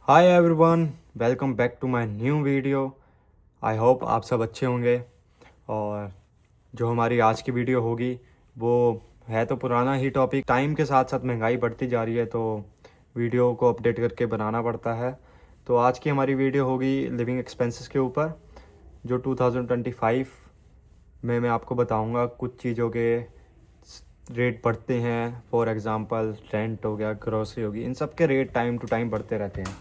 Hi everyone, welcome back to my new video. I hope आप सब अच्छे होंगे। और जो हमारी आज की वीडियो होगी वो है तो पुराना ही टॉपिक। टाइम के साथ साथ महंगाई बढ़ती जा रही है तो वीडियो को अपडेट करके बनाना पड़ता है। तो आज की हमारी वीडियो होगी लिविंग एक्सपेंसेस के ऊपर, जो 2025 में मैं आपको बताऊंगा कुछ चीज़ों के रेट बढ़ते हैं। फॉर एग्ज़ाम्पल रेंट हो गया, ग्रोसरी होगी, इन सब के रेट टाइम टू टाइम बढ़ते रहते हैं।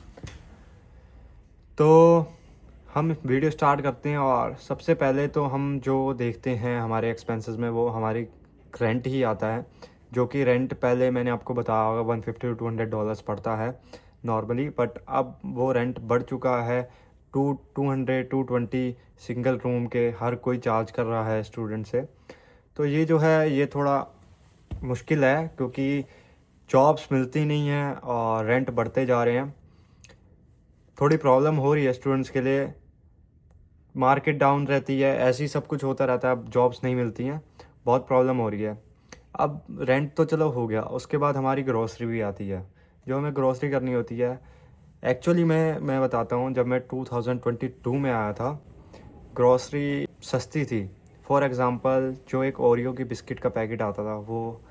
तो हम वीडियो स्टार्ट करते हैं और सबसे पहले तो हम जो देखते हैं हमारे एक्सपेंसेस में वो हमारी रेंट ही आता है। जो कि रेंट पहले मैंने आपको बताया होगा $150 to $200 पड़ता है नॉर्मली, बट अब वो रेंट बढ़ चुका है 200 220। सिंगल रूम के हर कोई चार्ज कर रहा है स्टूडेंट से। तो ये जो है ये थोड़ा मुश्किल है क्योंकि जॉब्स मिलती नहीं हैं और रेंट बढ़ते जा रहे हैं। थोड़ी प्रॉब्लम हो रही है स्टूडेंट्स के लिए। मार्केट डाउन रहती है, ऐसे ही सब कुछ होता रहता है, अब जॉब्स नहीं मिलती हैं, बहुत प्रॉब्लम हो रही है। अब रेंट तो चलो हो गया, उसके बाद हमारी ग्रॉसरी भी आती है, जो हमें ग्रॉसरी करनी होती है। एक्चुअली मैं बताता हूँ, जब मैं 2022 में आया था ग्रॉसरी सस्ती थी। फॉर एग्ज़ाम्पल जो एक ओरियो की बिस्किट का पैकेट आता था वो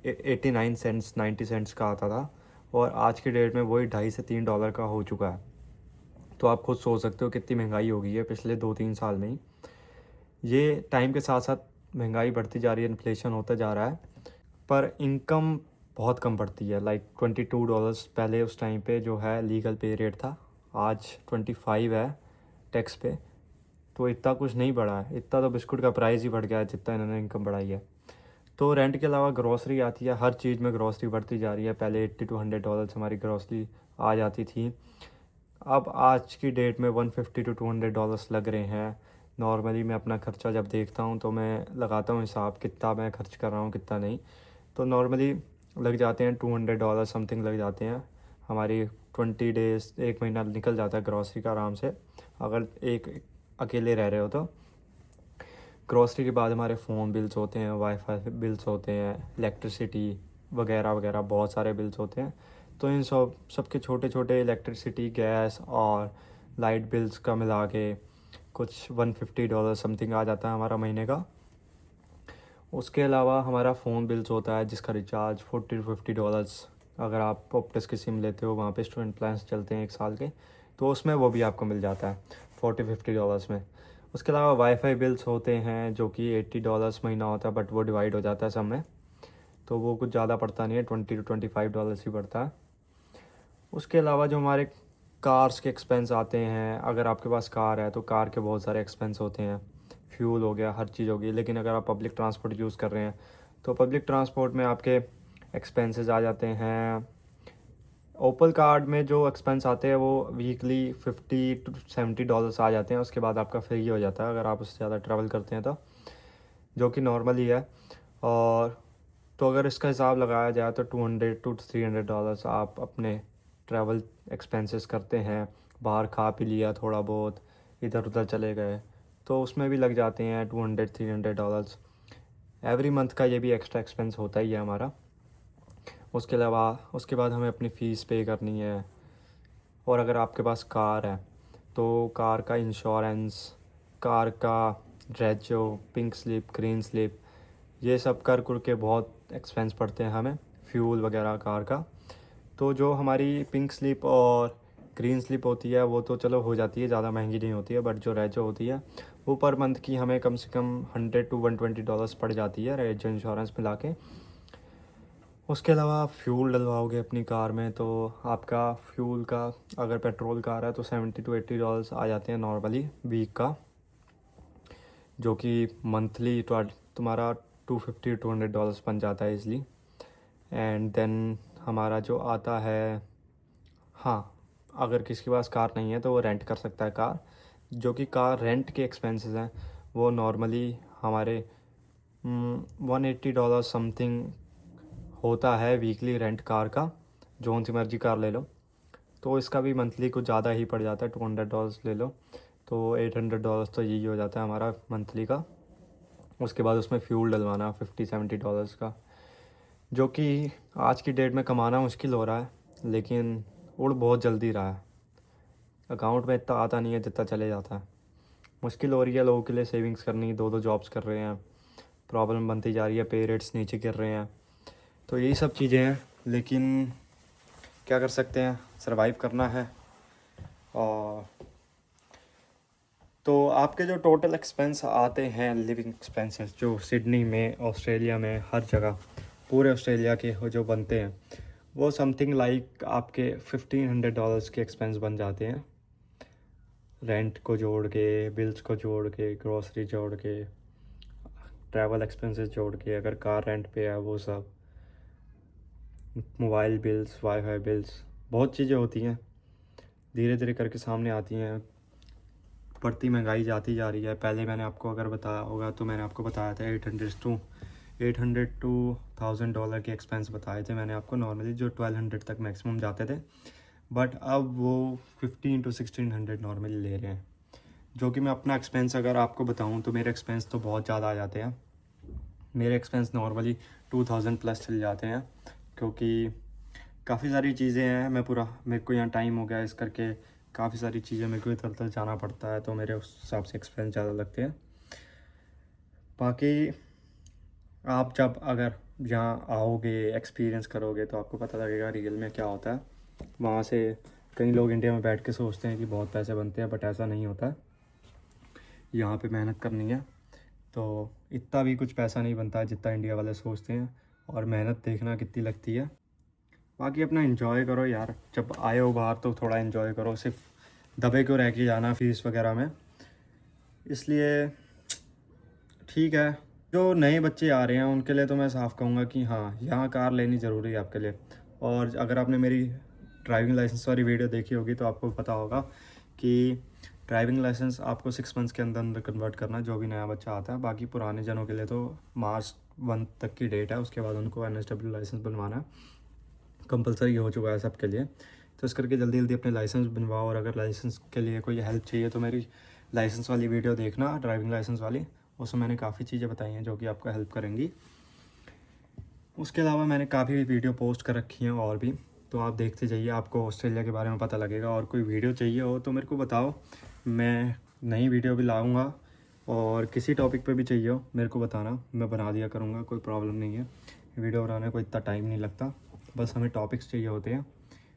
89 सेंट्स 90 सेंट्स का आता था, और आज की डेट में वही $2.5 से $3 का हो चुका है। तो आप खुद सोच सकते हो कितनी महंगाई हो गई है पिछले 2-3 साल में ही। ये टाइम के साथ साथ महंगाई बढ़ती जा रही है, इन्फ्लेशन होता जा रहा है, पर इनकम बहुत कम बढ़ती है। लाइक $22 पहले उस टाइम पे जो है लीगल पे रेट था, आज 25 है टैक्स पे। तो इतना कुछ नहीं बढ़ा है, इतना तो बिस्कुट का प्राइस ही बढ़ गया है जितना इन्होंने इनकम बढ़ाई है। तो रेंट के अलावा ग्रॉसरी आती है, हर चीज़ में ग्रॉसरी बढ़ती जा रही है। पहले $80 to $100 हमारी ग्रॉसरी आ जाती थी, अब आज की डेट में $150 to $200 लग रहे हैं। नॉर्मली मैं अपना खर्चा जब देखता हूँ तो मैं लगाता हूँ हिसाब कितना मैं खर्च कर रहा हूँ कितना नहीं। तो नॉर्मली लग जाते हैं $200 समथिंग लग जाते हैं। हमारी 20 डेज़, 1 महीना निकल जाता है ग्रॉसरी का आराम से, अगर एक अकेले रह रहे हो तो। ग्रॉसरी के बाद हमारे फ़ोन बिल्स होते हैं, वाईफाई बिल्स होते हैं, इलेक्ट्रिसिटी वगैरह वगैरह बहुत सारे बिल्स होते हैं। तो इन सबके छोटे छोटे इलेक्ट्रिसिटी, गैस और लाइट बिल्स का मिला के कुछ $150 समथिंग आ जाता है हमारा महीने का। उसके अलावा हमारा फ़ोन बिल्स होता है जिसका रिचार्ज $40 to $50। अगर आप ऑप्टिस की सिम लेते हो, वहाँ पे स्टूडेंट प्लान्स चलते हैं 1 साल के, तो उसमें वो भी आपको मिल जाता है $40 to $50 में। उसके अलावा वाईफाई बिल्स होते हैं जो कि $80 महीना होता है, बट वो डिवाइड हो जाता है सब में, तो वो कुछ ज़्यादा पड़ता नहीं है, $20 to $25 ही पड़ता है। उसके अलावा जो हमारे कार्स के एक्सपेंस आते हैं, अगर आपके पास कार है तो कार के बहुत सारे एक्सपेंस होते हैं। फ्यूल हो गया, हर चीज़ होगी। लेकिन अगर आप पब्लिक ट्रांसपोर्ट यूज़ कर रहे हैं तो पब्लिक ट्रांसपोर्ट में आपके एक्सपेंसेस आ जाते हैं। ओपल कार्ड में जो एक्सपेंस आते हैं वो वीकली $50 to $70 आ जाते हैं, उसके बाद आपका फ्री हो जाता है अगर आप उससे ज़्यादा ट्रैवल करते हैं तो, जो कि नॉर्मल ही है। और तो अगर इसका हिसाब लगाया जाए तो $200 to $300 आप अपने ट्रैवल एक्सपेंसेस करते हैं। बाहर खा पी लिया थोड़ा बहुत, इधर उधर चले गए, तो उसमें भी लग जाते हैं $200 300। एवरी मंथ का ये भी एक्स्ट्रा एक्सपेंस होता ही है हमारा। उसके अलावा उसके बाद हमें अपनी फ़ीस पे करनी है। और अगर आपके पास कार है तो कार का इंश्योरेंस, कार का रेजो, पिंक स्लिप, ग्रीन स्लिप, ये सब कर कर के बहुत एक्सपेंस पड़ते हैं हमें, फ्यूल वगैरह कार का। तो जो हमारी पिंक स्लिप और ग्रीन स्लिप होती है वो तो चलो हो जाती है, ज़्यादा महंगी नहीं होती है, बट जो रेजो होती है वो पर मंथ की हमें कम से कम $100 to $120 पड़ जाती है रेजो इंश्योरेंस मिला के। उसके अलावा आप फ्यूल डलवाओगे अपनी कार में तो आपका फ्यूल का, अगर पेट्रोल कार है तो $70 to $80 आ जाते हैं नॉर्मली वीक का, जो कि मंथली तुम्हारा $250 to $200 बन जाता है इजली। एंड देन हमारा जो आता है, हाँ, अगर किसी के पास कार नहीं है तो वो रेंट कर सकता है कार। जो कि कार रेंट के एक्सपेंसेस हैं वो नॉर्मली हमारे $180 समथिंग होता है वीकली रेंट कार का। जोन सी मर्जी कार ले लो तो इसका भी मंथली कुछ ज़्यादा ही पड़ जाता है, $200 ले लो तो $800 तो यही हो जाता है हमारा मंथली का। उसके बाद उसमें फ्यूल डलवाना $50 70 का, जो कि आज की डेट में कमाना मुश्किल हो रहा है, लेकिन उड़ बहुत जल्दी रहा है। अकाउंट में इतना आता नहीं है जितना चले जाता है। मुश्किल हो रही है लोगों के लिए सेविंग्स करनी, 2-2 जॉब्स कर रहे हैं, प्रॉब्लम बनती जा रही है, पे रेट्स नीचे गिर रहे हैं। तो यही सब चीज़ें हैं, लेकिन क्या कर सकते हैं, सर्वाइव करना है। और तो आपके जो टोटल एक्सपेंस आते हैं, लिविंग एक्सपेंसेस, जो सिडनी में, ऑस्ट्रेलिया में, हर जगह पूरे ऑस्ट्रेलिया के जो बनते हैं, वो समथिंग लाइक आपके $1500 के एक्सपेंस बन जाते हैं। रेंट को जोड़ के, बिल्स को जोड़ के, ग्रोसरी जोड़ के, ट्रैवल एक्सपेंसेस जोड़ के, अगर कार रेंट पे है वो सब, मोबाइल बिल्स, वाईफाई बिल्स, बहुत चीज़ें होती हैं, धीरे धीरे करके सामने आती हैं। बढ़ती महंगाई जाती जा रही है। पहले मैंने आपको अगर बताया होगा तो मैंने आपको बताया था $800 to $1000 के एक्सपेंस बताए थे मैंने आपको नॉर्मली, जो 1200 तक मैक्सिमम जाते थे। बट अब वो 15 to 1600 नॉर्मली ले रहे हैं। जो कि मैं अपना एक्सपेंस अगर आपको बताऊं तो मेरे एक्सपेंस तो बहुत ज़्यादा आ जाते हैं। मेरे एक्सपेंस नॉर्मली 2000 प्लस चले जाते हैं, क्योंकि काफ़ी सारी चीज़ें हैं। मेरे को यहाँ टाइम हो गया इस करके काफ़ी सारी चीज़ें मेरे को इधर उधर जाना पड़ता है, तो मेरे उस हिसाब से एक्सपेंस ज़्यादा लगते हैं। बाकी आप जब अगर यहाँ आओगे, एक्सपीरियंस करोगे, तो आपको पता लगेगा रियल में क्या होता है। वहाँ से कई लोग इंडिया में बैठ के सोचते हैं कि बहुत पैसे बनते हैं, बट ऐसा नहीं होता। यहाँ पे मेहनत करनी है तो इतना भी कुछ पैसा नहीं बनता है जितना इंडिया वाले सोचते हैं, और मेहनत देखना कितनी लगती है। बाकी अपना एंजॉय करो यार, जब आए हो बाहर तो थोड़ा एंजॉय करो, सिर्फ दबे क्यों रह के जाना फीस वगैरह में। इसलिए ठीक है, जो नए बच्चे आ रहे हैं उनके लिए तो मैं साफ कहूँगा कि हाँ, यहाँ कार लेनी ज़रूरी है आपके लिए। और अगर आपने मेरी ड्राइविंग लाइसेंस वाली वीडियो देखी होगी तो आपको पता होगा कि ड्राइविंग लाइसेंस आपको 6 मंथ्स के अंदर अंदर कन्वर्ट करना, जो भी नया बच्चा आता है। बाकी पुराने जनों के लिए तो March 1 तक की डेट है, उसके बाद उनको NSW लाइसेंस बनवाना कंपलसरी हो चुका है सबके लिए। तो इस करके जल्दी जल्दी अपने लाइसेंस बनवाओ। और अगर लाइसेंस के लिए कोई हेल्प चाहिए तो मेरी लाइसेंस वाली वीडियो देखना, ड्राइविंग लाइसेंस वाली, उसमें मैंने काफ़ी चीज़ें बताई हैं जो कि आपको हेल्प करेंगी। उसके अलावा मैंने काफ़ी वीडियो पोस्ट कर रखी हैं और भी, तो आप देखते जाइए, आपको ऑस्ट्रेलिया के बारे में पता लगेगा। और कोई वीडियो चाहिए हो तो मेरे को बताओ, मैं नई वीडियो भी लाऊंगा। और किसी टॉपिक पे भी चाहिए हो मेरे को बताना, मैं बना दिया करूँगा, कोई प्रॉब्लम नहीं है। वीडियो बनाने को इतना टाइम नहीं लगता, बस हमें टॉपिक्स चाहिए होते हैं,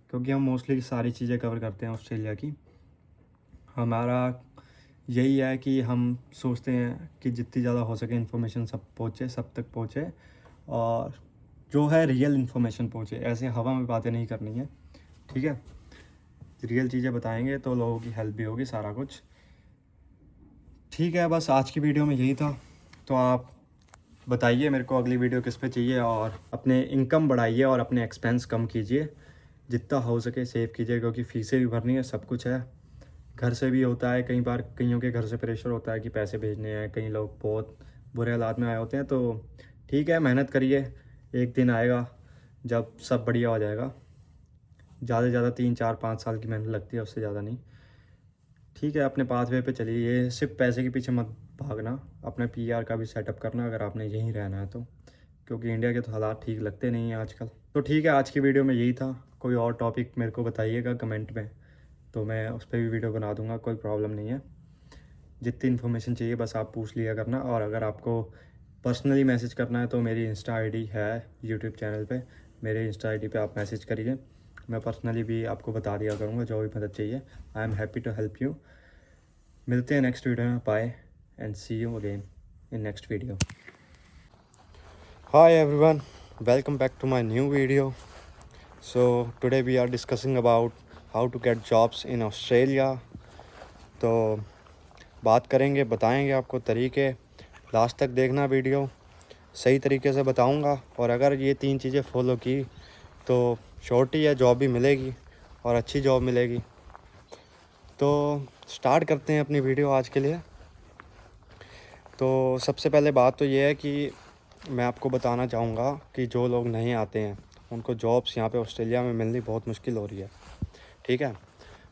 क्योंकि हम मोस्टली सारी चीज़ें कवर करते हैं ऑस्ट्रेलिया की। हमारा यही है कि हम सोचते हैं कि जितनी ज़्यादा हो सके इन्फॉर्मेशन सब तक पहुँचे, और जो है रियल इन्फॉर्मेशन पहुँचे। ऐसे हवा में बातें नहीं करनी है, ठीक है। रियल चीज़ें बताएंगे तो लोगों की हेल्प भी होगी, सारा कुछ ठीक है। बस आज की वीडियो में यही था। तो आप बताइए मेरे को अगली वीडियो किस पे चाहिए, और अपने इनकम बढ़ाइए और अपने एक्सपेंस कम कीजिए, जितना हो सके सेव कीजिए, क्योंकि फ़ीसें भी भरनी है, सब कुछ है। घर से भी होता है, कई बार कईयों के घर से प्रेशर होता है कि पैसे भेजने हैं, कई लोग बहुत बुरे हालात में आए होते हैं। तो ठीक है, मेहनत करिए, एक दिन आएगा जब सब बढ़िया हो जाएगा। ज़्यादा से ज़्यादा 3-4-5 साल की मेहनत लगती है, उससे ज़्यादा नहीं। ठीक है, अपने पाथवे पे चलिए, ये सिर्फ पैसे के पीछे मत भागना, अपने PR का भी सेटअप करना अगर आपने यहीं रहना है तो, क्योंकि इंडिया के तो हालात ठीक लगते नहीं हैं आजकल। तो ठीक है, आज की वीडियो में यही था। कोई और टॉपिक मेरे को बताइएगा कमेंट में, तो मैं उस पर भी वीडियो बना दूंगा, कोई प्रॉब्लम नहीं है। जितनी इन्फॉर्मेशन चाहिए बस आप पूछ लिया करना। और अगर आपको पर्सनली मैसेज करना है तो मेरी इंस्टा ID है यूट्यूब चैनल पे, मेरे इंस्टा ID पे आप मैसेज करिए, मैं पर्सनली भी आपको बता दिया करूँगा जो भी मदद चाहिए। I am happy to help you. मिलते हैं नेक्स्ट वीडियो में, bye and see you again in next video. Hi everyone, welcome back to my new video. So today we are discussing about how to get jobs in Australia. तो बात करेंगे, बताएंगे आपको तरीके। Last तक देखना video, सही तरीके से बताऊंगा। और अगर ये 3 चीज़ें फॉलो की तो शॉर्टी है, जॉब भी मिलेगी और अच्छी जॉब मिलेगी। तो स्टार्ट करते हैं अपनी वीडियो आज के लिए। तो सबसे पहले बात तो ये है कि मैं आपको बताना चाहूँगा कि जो लोग नहीं आते हैं उनको जॉब्स यहाँ पे ऑस्ट्रेलिया में मिलनी बहुत मुश्किल हो रही है, ठीक है।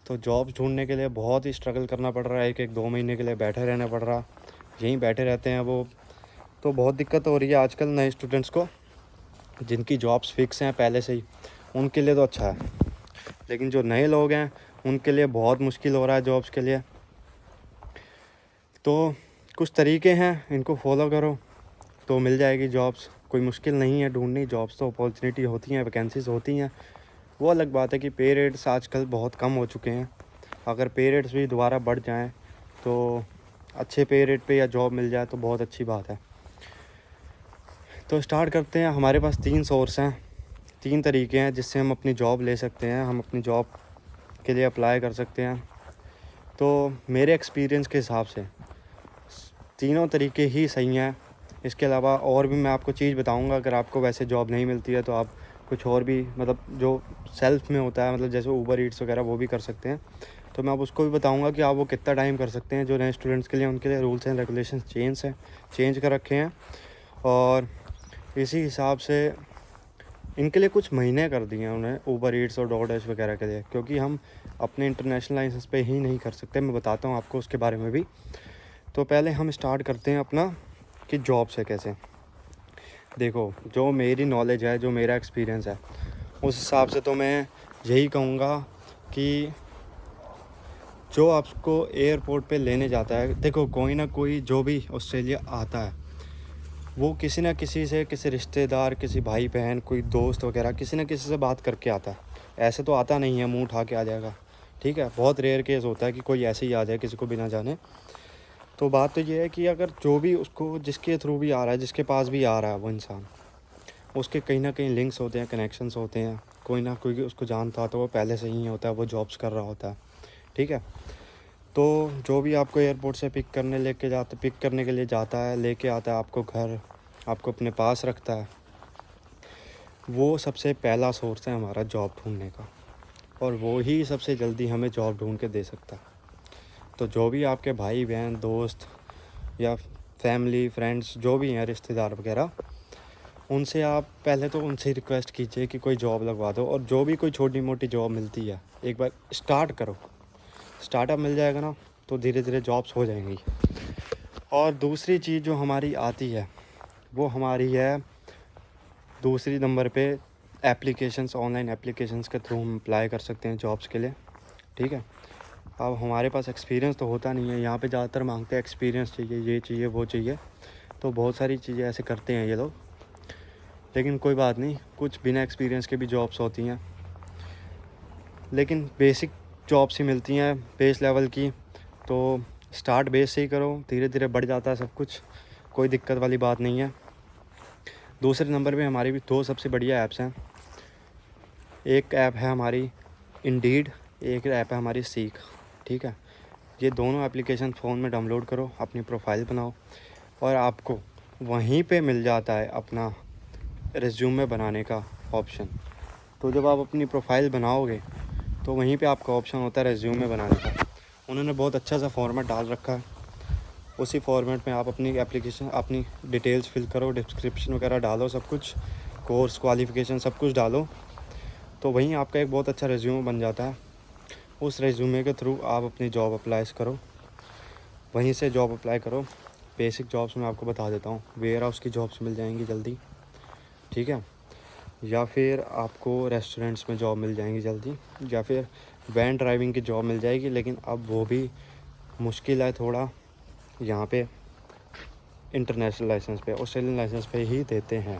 तो जॉब्स ढूंढने के लिए बहुत ही स्ट्रगल करना पड़ रहा है, 1-2 महीने के लिए बैठे रहना पड़ रहा, यहीं बैठे रहते हैं वो। तो बहुत दिक्कत हो रही है आजकल नए स्टूडेंट्स को, जिनकी जॉब्स फिक्स हैं पहले से ही, उनके लिए तो अच्छा है। लेकिन जो नए लोग हैं उनके लिए बहुत मुश्किल हो रहा है जॉब्स के लिए। तो कुछ तरीके हैं, इनको फॉलो करो तो मिल जाएगी जॉब्स। कोई मुश्किल नहीं है ढूंढनी जॉब्स, तो अपॉर्चुनिटी होती हैं, वैकेंसीज होती हैं। वो अलग बात है कि पे रेट्स आजकल बहुत कम हो चुके हैं। अगर पे रेट्स भी दोबारा बढ़ जाएं तो अच्छे पे रेट पे या जॉब मिल जाए तो बहुत अच्छी बात है। तो स्टार्ट करते हैं। हमारे पास 3 सोर्स हैं, 3 तरीके हैं जिससे हम अपनी जॉब ले सकते हैं, हम अपनी जॉब के लिए अप्लाई कर सकते हैं। तो मेरे एक्सपीरियंस के हिसाब से तीनों तरीके ही सही हैं। इसके अलावा और भी मैं आपको चीज़ बताऊंगा। अगर आपको वैसे जॉब नहीं मिलती है तो आप कुछ और भी, मतलब जो सेल्फ में होता है, मतलब जैसे ऊबर ईट्स वगैरह, वो भी कर सकते हैं। तो मैं आप उसको भी बताऊंगा कि आप वो कितना टाइम कर सकते हैं। जो नए स्टूडेंट्स के लिए, उनके लिए रूल्स एंड रेगुलेशंस चेंज कर रखे हैं, और इसी हिसाब से इनके लिए कुछ महीने कर दिए हैं उन्हें, ऊबर ईट्स और डोरडैश वगैरह के लिए, क्योंकि हम अपने इंटरनेशनल लाइसेंस पे ही नहीं कर सकते। मैं बताता हूँ आपको उसके बारे में भी। तो पहले हम स्टार्ट करते हैं अपना कि जॉब से कैसे। देखो, जो मेरी नॉलेज है, जो मेरा एक्सपीरियंस है, उस हिसाब से तो मैं यही कहूँगा कि जो आपको एयरपोर्ट पे लेने जाता है, देखो कोई ना कोई जो भी ऑस्ट्रेलिया आता है वो किसी ना किसी से, किसी रिश्तेदार, किसी भाई बहन, कोई दोस्त वगैरह, किसी ना किसी से बात करके आता है। ऐसे तो आता नहीं है मुंह उठा के आ जाएगा, ठीक है। बहुत रेयर केस होता है कि कोई ऐसे ही आ जाए किसी को बिना जाने। तो बात तो ये है कि अगर जो भी उसको, जिसके थ्रू भी आ रहा है, जिसके पास भी आ रहा है वो इंसान, उसके कहीं ना कहीं लिंक्स होते हैं, कनेक्शंस होते हैं, कोई ना कोई उसको जानता तो वो पहले से ही होता है, वो जॉब्स कर रहा होता है, ठीक है। तो जो भी आपको एयरपोर्ट से पिक करने के लिए जाता है, लेके आता है आपको घर, आपको अपने पास रखता है, वो सबसे पहला सोर्स है हमारा जॉब ढूंढने का, और वो ही सबसे जल्दी हमें जॉब ढूंढ के दे सकता है। तो जो भी आपके भाई बहन, दोस्त या फैमिली फ्रेंड्स जो भी हैं, रिश्तेदार वगैरह, उनसे आप पहले तो उनसे रिक्वेस्ट कीजिए कि कोई जॉब लगवा दो। और जो भी कोई छोटी मोटी जॉब मिलती है, एक बार स्टार्ट करो। स्टार्टअप मिल जाएगा ना, तो धीरे धीरे जॉब्स हो जाएंगी। और दूसरी चीज़ जो हमारी आती है वो हमारी है दूसरी नंबर पे एप्लीकेशंस, ऑनलाइन एप्लीकेशंस के थ्रू हम अप्लाई कर सकते हैं जॉब्स के लिए, ठीक है। अब हमारे पास एक्सपीरियंस तो होता नहीं है, यहाँ पे ज़्यादातर मांगते हैं एक्सपीरियंस चाहिए, ये चाहिए, वो चाहिए। तो बहुत सारी चीज़ें ऐसे करते हैं ये लोग, लेकिन कोई बात नहीं, कुछ बिना एक्सपीरियंस के भी जॉब्स होती हैं, लेकिन बेसिक जॉब्स ही मिलती हैं बेस लेवल की। तो स्टार्ट बेस से ही करो, धीरे धीरे बढ़ जाता है सब कुछ, कोई दिक्कत वाली बात नहीं है। दूसरे नंबर पे हमारी भी 2 सबसे बढ़िया ऐप्स हैं। एक ऐप है हमारी इंडीड, एक ऐप है हमारी सीक, ठीक है। ये दोनों एप्लीकेशन फ़ोन में डाउनलोड करो, अपनी प्रोफाइल बनाओ, और आपको वहीं पे मिल जाता है अपना रिज्यूमे बनाने का ऑप्शन। तो जब आप अपनी प्रोफाइल बनाओगे तो वहीं पे आपका ऑप्शन होता है रिज्यूमे बनाने का। उन्होंने बहुत अच्छा सा फॉर्मेट डाल रखा है, उसी फॉर्मेट में आप अपनी एप्लीकेशन, अपनी डिटेल्स फिल करो, डिस्क्रिप्शन वगैरह डालो, सब कुछ, कोर्स, क्वालिफ़िकेशन सब कुछ डालो, तो वहीं आपका एक बहुत अच्छा रिज्यूमे बन जाता है। उस रिज्यूमे के थ्रू आप अपनी जॉब अप्लाई करो, वहीं से जॉब अप्लाई करो। बेसिक जॉब्स मैं आपको बता देता हूँ, वेयर हाउस की जॉब्स मिल जाएंगी जल्दी, ठीक है, या फिर आपको रेस्टोरेंट्स में जॉब मिल जाएंगी जल्दी, या फिर वैन ड्राइविंग की जॉब मिल जाएगी, लेकिन अब वो भी मुश्किल है थोड़ा। यहाँ पे इंटरनेशनल लाइसेंस पे, ऑस्ट्रेलियन लाइसेंस पे ही देते हैं।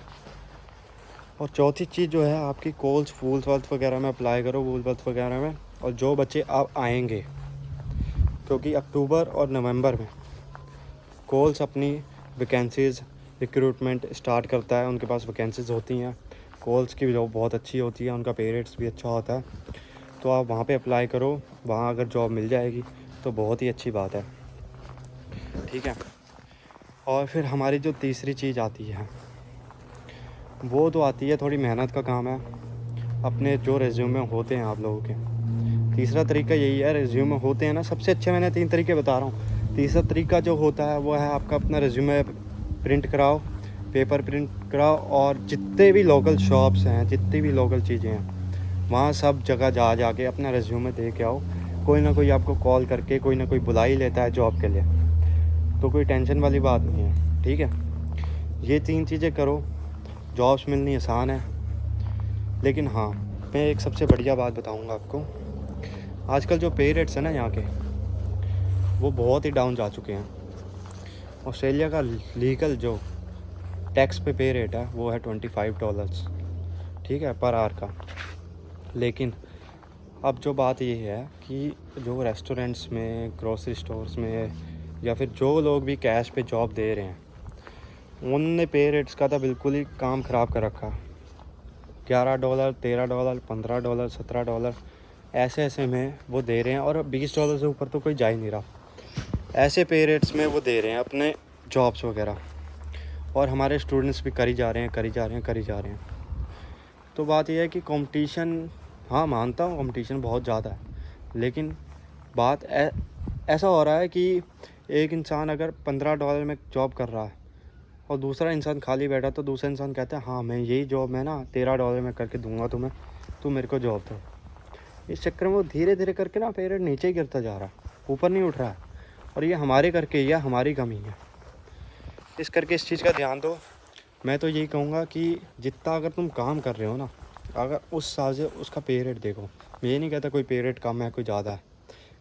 और चौथी चीज़ जो है आपकी कोल्स, वूलवर्थ वगैरह में अप्लाई करो, वूलवर्थ वगैरह में। और जो बच्चे अब आएंगे, क्योंकि अक्टूबर और नवंबर में कोल्स अपनी वैकेंसीज़, रिक्रूटमेंट स्टार्ट करता है, उनके पास वैकेंसीज़ होती हैं। कोल्स की जॉब बहुत अच्छी होती है, उनका पे रेट्स भी अच्छा होता है। तो आप वहाँ पे अप्लाई करो, वहाँ अगर जॉब मिल जाएगी तो बहुत ही अच्छी बात है, ठीक है। और फिर हमारी जो तीसरी चीज़ आती है वो तो आती है, थोड़ी मेहनत का काम है, अपने जो रिज्यूमे होते हैं आप लोगों के। तीसरा तरीका यही है, रिज्यूमे होते हैं ना, सबसे अच्छे मैंने 3 तरीके बता रहा हूँ। तीसरा तरीका जो होता है वो है आपका अपना रिज्यूमे प्रिंट कराओ, पेपर प्रिंट कराओ, और जितने भी लोकल शॉप्स हैं, जितनी भी लोकल चीज़ें हैं, वहाँ सब जगह जा के अपना रिज्यूमे दे के आओ। कोई ना कोई आपको कॉल करके, कोई ना कोई बुला ही लेता है जॉब के लिए, तो कोई टेंशन वाली बात नहीं है, ठीक है। ये 3 चीज़ें करो, जॉब्स मिलनी आसान है। लेकिन हाँ, मैं एक सबसे बढ़िया बात बताऊंगा आपको, आजकल जो पे रेट्स हैं ना यहाँ के, वो बहुत ही डाउन जा चुके हैं। ऑस्ट्रेलिया का लीगल जो टैक्स पे रेट है वो है $25, ठीक है, पर आवर का। लेकिन अब जो बात ये है कि जो रेस्टोरेंट्स में, ग्रोसरी स्टोर्स में, या फिर जो लोग भी कैश पे जॉब दे रहे हैं, उनने पे रेट्स का तो बिल्कुल ही काम ख़राब कर रखा। $11, $13, $15, $17 ऐसे ऐसे में वो दे रहे हैं, और $20 से ऊपर तो कोई जा ही नहीं रहा। ऐसे पे रेट्स में वो दे रहे हैं अपने जॉब्स वगैरह, और हमारे स्टूडेंट्स भी करी जा रहे हैं। तो बात यह है कि कंपटीशन, हाँ मानता हूँ कंपटीशन बहुत ज़्यादा है, लेकिन बात ऐसा हो रहा है कि एक इंसान अगर $15 में जॉब कर रहा है और दूसरा इंसान खाली बैठा, तो दूसरा इंसान कहता है हाँ मैं यही जॉब मैं ना $13 में करके दूंगा तुम्हें, तू मेरे को जॉब दो। इस चक्कर में वो धीरे धीरे करके ना पे रेट नीचे ही गिरता जा रहा है, ऊपर नहीं उठ रहा है। और ये हमारे करके, यह हमारी कमी है। इस करके इस चीज़ का ध्यान दो। मैं तो यही कहूँगा कि जितना अगर तुम काम कर रहे हो ना, अगर उस हिसाब से उसका पे रेट देखो। मैं ये नहीं कहता कोई पे रेट कम है कोई ज़्यादा है,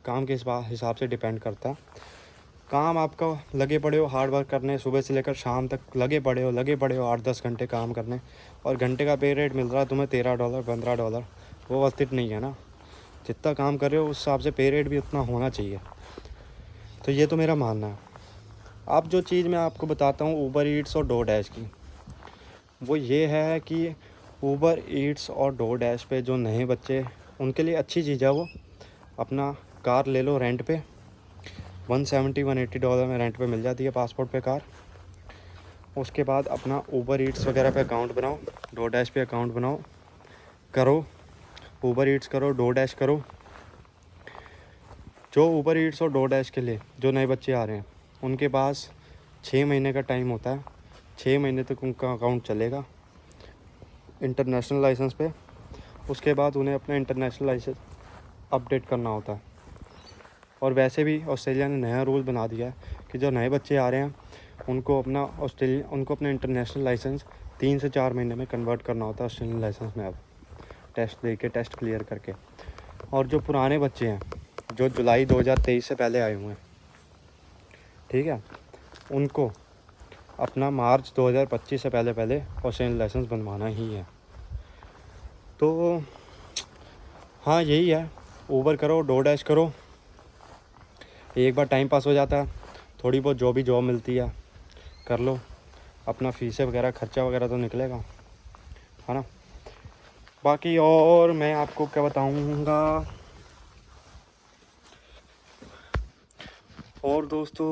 काम के हिसाब से डिपेंड करता है। काम आपका लगे पड़े हो हार्ड वर्क करने, सुबह से लेकर शाम तक लगे पड़े हो 8-10 घंटे काम करने, और घंटे का पे रेट मिल रहा है तुम्हें $13, $15, वो वर्थ इट नहीं है ना। जितना काम कर रहे हो उस हिसाब से पे रेट भी उतना होना चाहिए। तो ये तो मेरा मानना है। अब जो चीज़ मैं आपको बताता हूँ ऊबर ईट्स और डोरडैश की, वो ये है कि ऊबर ईट्स और डोरडैश पे जो नए बच्चे, उनके लिए अच्छी चीज़ है। वो अपना कार ले लो रेंट पे, $170-180 में रेंट पे मिल जाती है पासपोर्ट पे कार। उसके बाद अपना ऊबर ईट्स वगैरह पे अकाउंट बनाओ, डोरडैश पे अकाउंट बनाओ, करो ऊबर ईट्स करो, डोरडैश करो। जो ऊबर ईट्स और डोरडैश के लिए जो नए बच्चे आ रहे हैं, उनके पास 6 महीने का टाइम होता है। 6 महीने तक उनका अकाउंट चलेगा इंटरनेशनल लाइसेंस पे। उसके बाद उन्हें अपना इंटरनेशनल लाइसेंस अपडेट करना होता है। और वैसे भी ऑस्ट्रेलिया ने नया रूल बना दिया है कि जो नए बच्चे आ रहे हैं उनको अपना इंटरनेशनल लाइसेंस 3 से 4 महीने में कन्वर्ट करना होता है ऑस्ट्रेलियन लाइसेंस में। अब टेस्ट दे के, टेस्ट क्लियर करके। और जो पुराने बच्चे हैं जो जुलाई 2023 से पहले आए हुए हैं, ठीक है, उनको अपना मार्च 2025 से पहले ऑस्ट्रेलियन लाइसेंस बनवाना ही है। तो हाँ यही है, ऊबर करो, डोरडैश करो, एक बार टाइम पास हो जाता है। थोड़ी बहुत जो भी जॉब मिलती है कर लो, अपना फीसें वगैरह खर्चा वगैरह तो निकलेगा, है ना। बाकी और मैं आपको क्या बताऊंगा। और दोस्तों